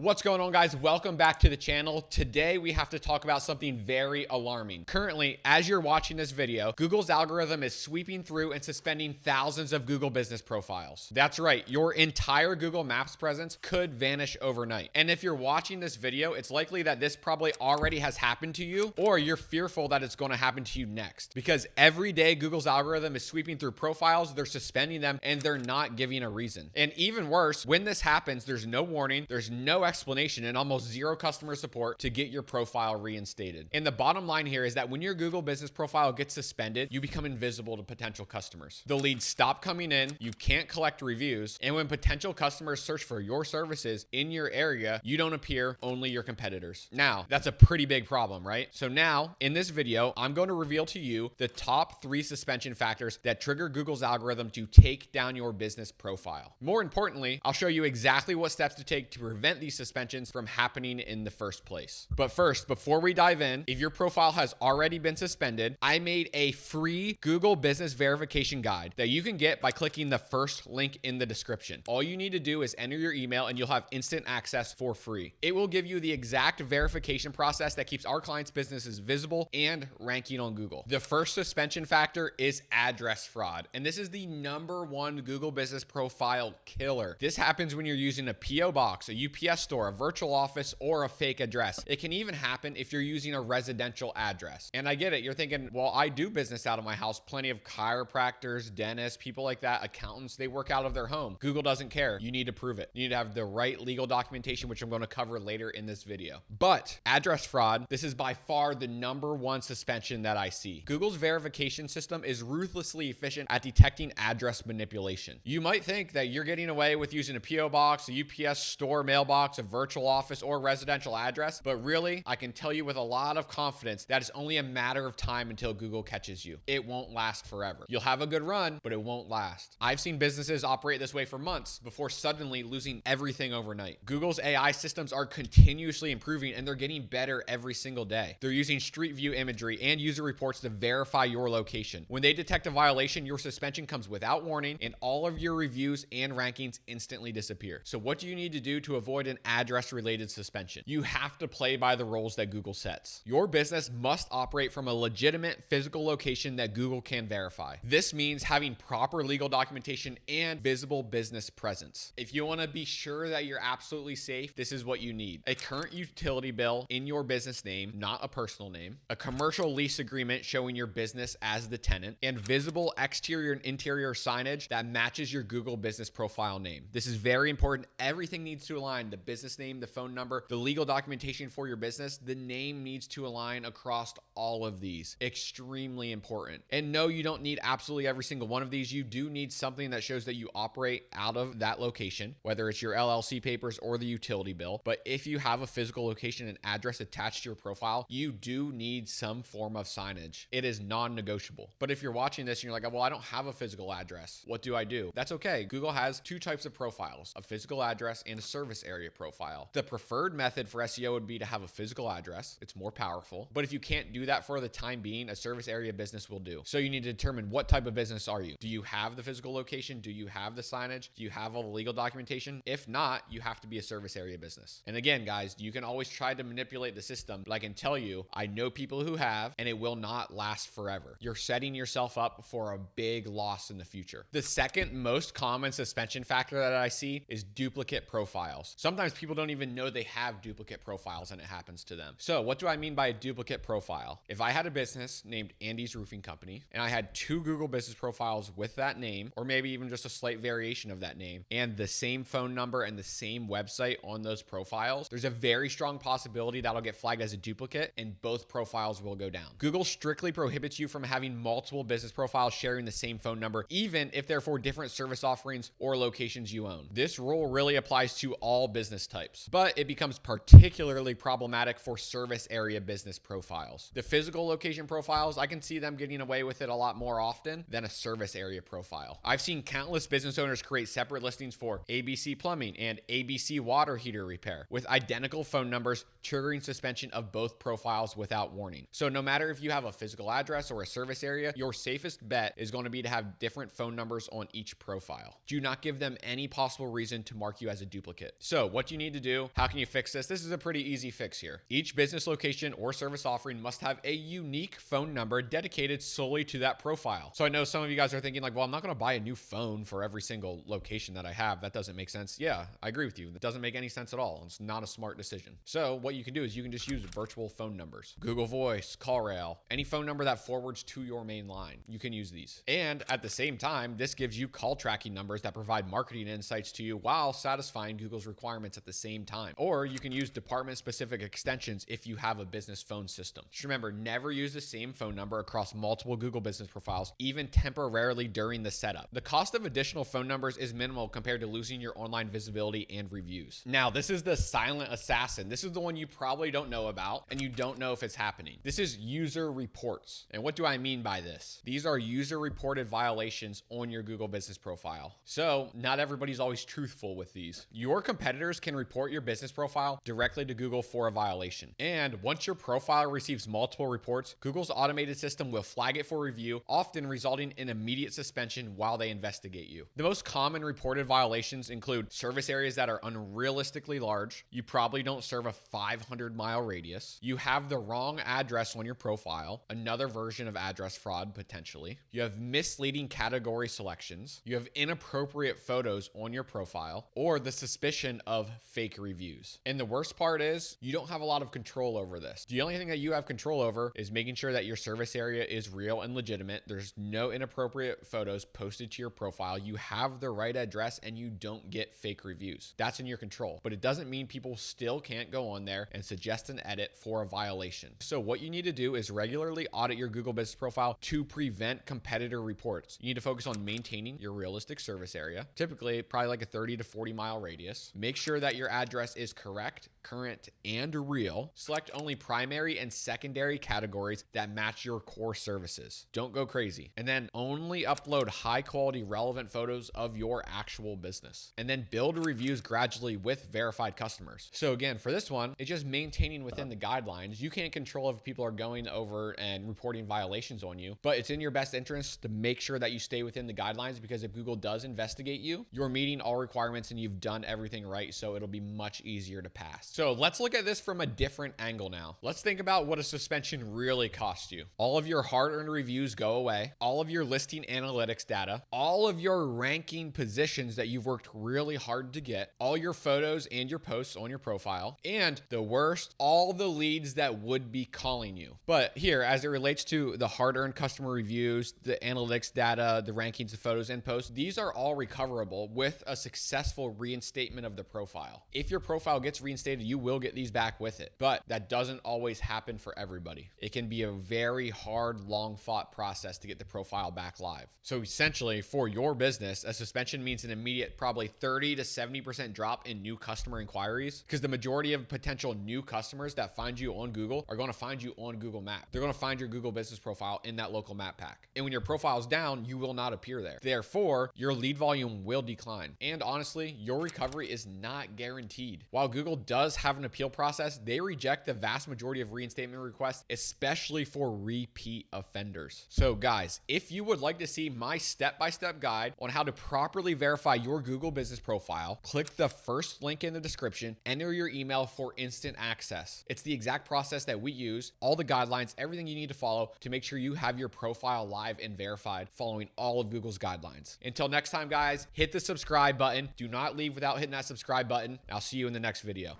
What's going on, guys? Welcome back to the channel. Today we have to talk about something very alarming. Currently, as you're watching this video, Google's algorithm is sweeping through and suspending thousands of Google business profiles. That's right, your entire Google Maps presence could vanish overnight. And if you're watching this video, it's likely that this probably already has happened to you, or you're fearful that it's going to happen to you next. Because every day Google's algorithm is sweeping through profiles, they're suspending them, and they're not giving a reason. And even worse, when this happens, there's no warning, there's no explanation, and almost zero customer support to get your profile reinstated. And the bottom line here is that when your Google business profile gets suspended, you become invisible to potential customers. The leads stop coming in, you can't collect reviews, and when potential customers search for your services in your area, you don't appear, only your competitors. Now, that's a pretty big problem, right? So now, in this video, I'm going to reveal to you the top 3 suspension factors that trigger Google's algorithm to take down your business profile. More importantly, I'll show you exactly what steps to take to prevent these suspensions from happening in the first place. But first, before we dive in, if your profile has already been suspended, I made a free Google business verification guide that you can get by clicking the first link in the description. All you need to do is enter your email and you'll have instant access for free. It will give you the exact verification process that keeps our clients' businesses visible and ranking on Google. The first suspension factor is address fraud, and this is the #1 Google business profile killer. This happens when you're using a PO box, a UPS store, a virtual office, or a fake address. It can even happen if you're using a residential address. And I get it. You're thinking, well, I do business out of my house. Plenty of chiropractors, dentists, people like that, accountants, they work out of their home. Google doesn't care. You need to prove it. You need to have the right legal documentation, which I'm going to cover later in this video. But address fraud, this is by far the #1 suspension that I see. Google's verification system is ruthlessly efficient at detecting address manipulation. You might think that you're getting away with using a PO box, a UPS store mailbox, a virtual office, or residential address, but really, I can tell you with a lot of confidence that it's only a matter of time until Google catches you. It won't last forever. You'll have a good run, but it won't last. I've seen businesses operate this way for months before suddenly losing everything overnight. Google's AI systems are continuously improving, and they're getting better every single day. They're using street view imagery and user reports to verify your location. When they detect a violation, your suspension comes without warning, and all of your reviews and rankings instantly disappear. So what do you need to do to avoid an address-related suspension? You have to play by the rules that Google sets. Your business must operate from a legitimate physical location that Google can verify. This means having proper legal documentation and visible business presence. If you want to be sure that you're absolutely safe, this is what you need: a current utility bill in your business name, not a personal name, a commercial lease agreement showing your business as the tenant, and visible exterior and interior signage that matches your Google business profile name. This is very important. Everything needs to align: the business name, the phone number, the legal documentation for your business. The name needs to align across all of these. Extremely important. And no, you don't need absolutely every single one of these. You do need something that shows that you operate out of that location, whether it's your LLC papers or the utility bill. But if you have a physical location and address attached to your profile, you do need some form of signage. It is non-negotiable. But if you're watching this and you're like, well, I don't have a physical address, what do I do? That's okay. Google has 2 types of profiles: a physical address and a service area profile. The preferred method for SEO would be to have a physical address. It's more powerful. But if you can't do that for the time being, a service area business will do. So you need to determine, what type of business are you? Do you have the physical location? Do you have the signage? Do you have all the legal documentation? If not, you have to be a service area business. And again, guys, you can always try to manipulate the system, but I can tell you, I know people who have, and it will not last forever. You're setting yourself up for a big loss in the future. The second most common suspension factor that I see is duplicate profiles. Sometimes people don't even know they have duplicate profiles and it happens to them. So what do I mean by a duplicate profile? If I had a business named Andy's Roofing Company and I had 2 Google business profiles with that name, or maybe even just a slight variation of that name, and the same phone number and the same website on those profiles, there's a very strong possibility that'll get flagged as a duplicate and both profiles will go down. Google strictly prohibits you from having multiple business profiles sharing the same phone number, even if they're for different service offerings or locations you own. This rule really applies to all business types, but it becomes particularly problematic for service area business profiles. The physical location profiles, I can see them getting away with it a lot more often than a service area profile. I've seen countless business owners create separate listings for ABC Plumbing and ABC Water Heater Repair with identical phone numbers, triggering suspension of both profiles without warning. So no matter if you have a physical address or a service area, your safest bet is going to be to have different phone numbers on each profile. Do not give them any possible reason to mark you as a duplicate. So what what you need to do. How can you fix this? This is a pretty easy fix here. Each business location or service offering must have a unique phone number dedicated solely to that profile. So I know some of you guys are thinking like, well, I'm not going to buy a new phone for every single location that I have. That doesn't make sense. Yeah, I agree with you. That doesn't make any sense at all. It's not a smart decision. So what you can do is you can just use virtual phone numbers, Google Voice, CallRail, any phone number that forwards to your main line. You can use these. And at the same time, this gives you call tracking numbers that provide marketing insights to you while satisfying Google's requirements at the same time. Or you can use department specific extensions if you have a business phone system. Just remember, never use the same phone number across multiple Google business profiles, even temporarily during the setup. The cost of additional phone numbers is minimal compared to losing your online visibility and reviews. Now, this is the silent assassin. This is the one you probably don't know about and you don't know if it's happening. This is user reports. And what do I mean by this? These are user reported violations on your Google business profile. So not everybody's always truthful with these. Your competitors can report your business profile directly to Google for a violation. And once your profile receives multiple reports, Google's automated system will flag it for review, often resulting in immediate suspension while they investigate you. The most common reported violations include service areas that are unrealistically large. You probably don't serve a 500-mile radius. You have the wrong address on your profile, another version of address fraud potentially. You have misleading category selections. You have inappropriate photos on your profile, or the suspicion of fake reviews. And the worst part is you don't have a lot of control over this. The only thing that you have control over is making sure that your service area is real and legitimate. There's no inappropriate photos posted to your profile. You have the right address and you don't get fake reviews. That's in your control, but it doesn't mean people still can't go on there and suggest an edit for a violation. So what you need to do is regularly audit your Google business profile to prevent competitor reports. You need to focus on maintaining your realistic service area, typically probably like a 30 to 40 mile radius. Make sure that your address is correct, current, and real. Select only primary and secondary categories that match your core services. Don't go crazy. And then only upload high quality relevant photos of your actual business. And then build reviews gradually with verified customers. So again, for this one, it's just maintaining within the guidelines. You can't control if people are going over and reporting violations on you, but it's in your best interest to make sure that you stay within the guidelines, because if Google does investigate you, you're meeting all requirements and you've done everything right, so it'll be much easier to pass. So let's look at this from a different angle now. Let's think about what a suspension really costs you. All of your hard-earned reviews go away, all of your listing analytics data, all of your ranking positions that you've worked really hard to get, all your photos and your posts on your profile, and the worst, all the leads that would be calling you. But here, as it relates to the hard-earned customer reviews, the analytics data, the rankings of photos and posts, these are all recoverable with a successful reinstatement of the profile. If your profile gets reinstated, you will get these back with it, but that doesn't always happen for everybody. It can be a very hard, long-fought process to get the profile back live. So essentially, for your business, a suspension means an immediate probably 30 to 70% drop in new customer inquiries, because the majority of potential new customers that find you on Google are going to find you on Google Maps. They're going to find your Google business profile in that local map pack. And when your profile is down, you will not appear there. Therefore, your lead volume will decline. And honestly, your recovery is not guaranteed. While Google does have an appeal process, they reject the vast majority of reinstatement requests, especially for repeat offenders. So guys, if you would like to see my step-by-step guide on how to properly verify your Google business profile, click the first link in the description, enter your email for instant access. It's the exact process that we use, all the guidelines, everything you need to follow to make sure you have your profile live and verified following all of Google's guidelines. Until next time, guys, hit the subscribe button. Do not leave without hitting that subscribe button. I'll see you in the next video.